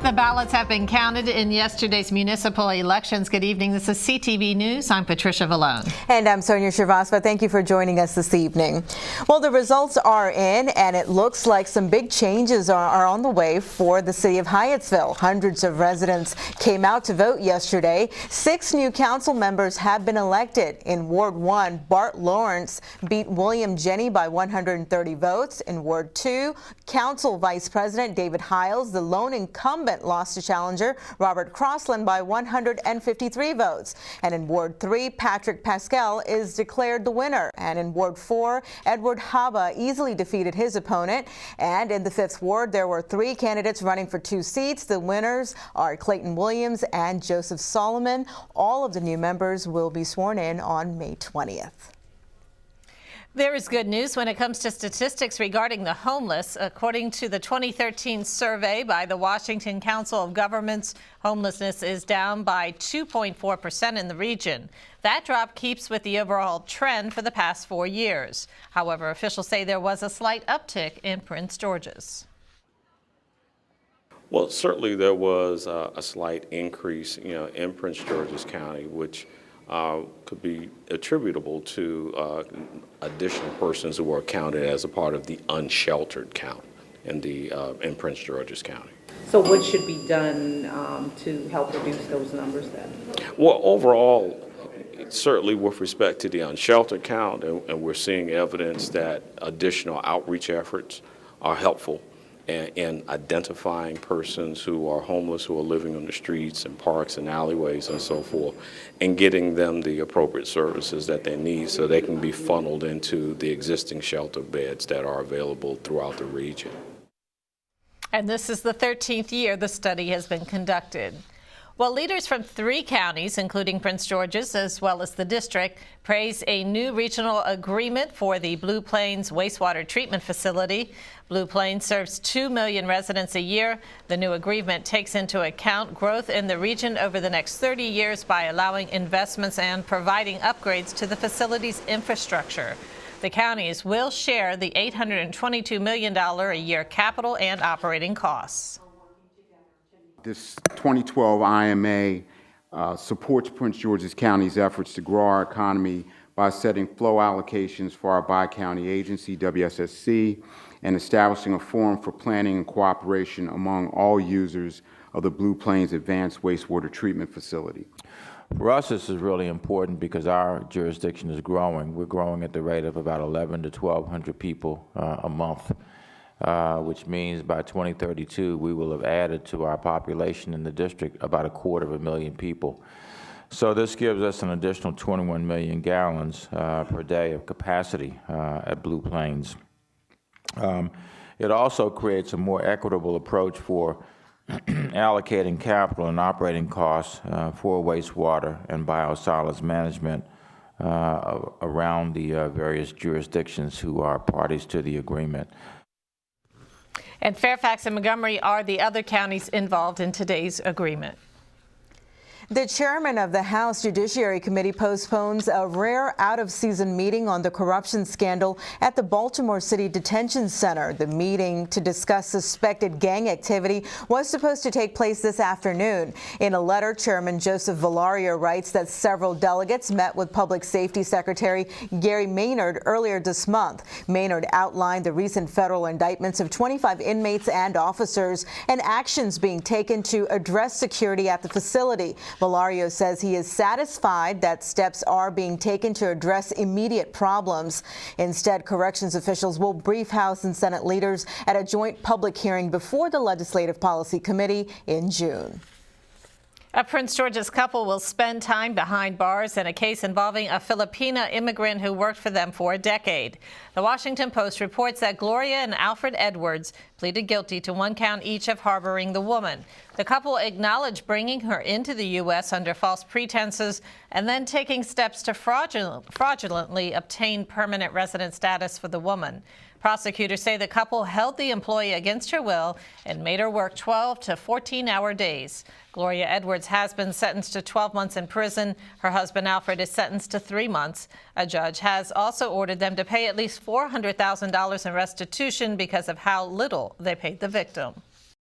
The ballots have been counted in yesterday's municipal elections. Good evening. This is CTV News. I'm Patricia Vallone. And I'm Sonia Shrivastava. Thank you for joining us this evening. Well, the results are in, and it looks like some big changes are on the way for the city of Hyattsville. Hundreds of residents came out to vote yesterday. 6 new council members have been elected. In Ward 1, Bart Lawrence beat William Jenny by 130 votes. In Ward 2, Council Vice President David Hiles, the lone incumbent, lost to challenger Robert Crossland by 153 votes. And in Ward 3, Patrick Pascal is declared the winner. And in Ward 4, Edward Haba easily defeated his opponent. And in the 5th Ward, there were 3 candidates running for 2 seats. The winners are Clayton Williams and Joseph Solomon. All of the new members will be sworn in on May 20th. There is good news when it comes to statistics regarding the homeless. According to the 2013 survey by the Washington Council of Governments, homelessness is down by 2.4% in the region. That drop keeps with the overall trend for the past 4 years. However, officials say there was a slight uptick in Prince George's. Well, certainly there was a slight increase, in Prince George's County, which could be attributable to additional persons who were counted as a part of the unsheltered count in Prince George's County. So what should be done to help reduce those numbers then? Well, overall, certainly with respect to the unsheltered count, and we're seeing evidence that additional outreach efforts are helpful in identifying persons who are homeless, who are living on the streets and parks and alleyways and so forth, and getting them the appropriate services that they need so they can be funneled into the existing shelter beds that are available throughout the region. And this is the 13th year the study has been conducted. Well, leaders from 3 counties, including Prince George's as well as the district, praised a new regional agreement for the Blue Plains wastewater treatment facility. Blue Plains serves 2 million residents a year. The new agreement takes into account growth in the region over the next 30 years by allowing investments and providing upgrades to the facility's infrastructure. The counties will share the $822 million a year capital and operating costs. This 2012 IMA supports Prince George's County's efforts to grow our economy by setting flow allocations for our bi-county agency, WSSC, and establishing a forum for planning and cooperation among all users of the Blue Plains Advanced Wastewater Treatment Facility. For us, this is really important because our jurisdiction is growing. We're growing at the rate of about 1,100 to 1,200 people a month. Which means by 2032 we will have added to our population in the district about 250,000 people. So this gives us an additional 21 million gallons per day of capacity at Blue Plains. It also creates a more equitable approach for allocating capital and operating costs for wastewater and biosolids management around the various jurisdictions who are parties to the agreement. And Fairfax and Montgomery are the other counties involved in today's agreement. The chairman of the House Judiciary Committee postpones a rare out-of-season meeting on the corruption scandal at the Baltimore City Detention Center. The meeting to discuss suspected gang activity was supposed to take place this afternoon. In a letter, Chairman Joseph Valario writes that several delegates met with Public Safety Secretary Gary Maynard earlier this month. Maynard outlined the recent federal indictments of 25 inmates and officers and actions being taken to address security at the facility. Valario says he is satisfied that steps are being taken to address immediate problems. Instead, corrections officials will brief House and Senate leaders at a joint public hearing before the Legislative Policy Committee in June. A Prince George's couple will spend time behind bars in a case involving a Filipina immigrant who worked for them for a decade. The Washington Post reports that Gloria and Alfred Edwards pleaded guilty to 1 count each of harboring the woman. The couple acknowledged bringing her into the U.S. under false pretenses and then taking steps to fraudulently obtain permanent resident status for the woman. Prosecutors say the couple held the employee against her will and made her work 12 to 14-hour days. Gloria Edwards has been sentenced to 12 months in prison. Her husband, Alfred, is sentenced to 3 months. A judge has also ordered them to pay at least $400,000 in restitution because of how little they paid the victim.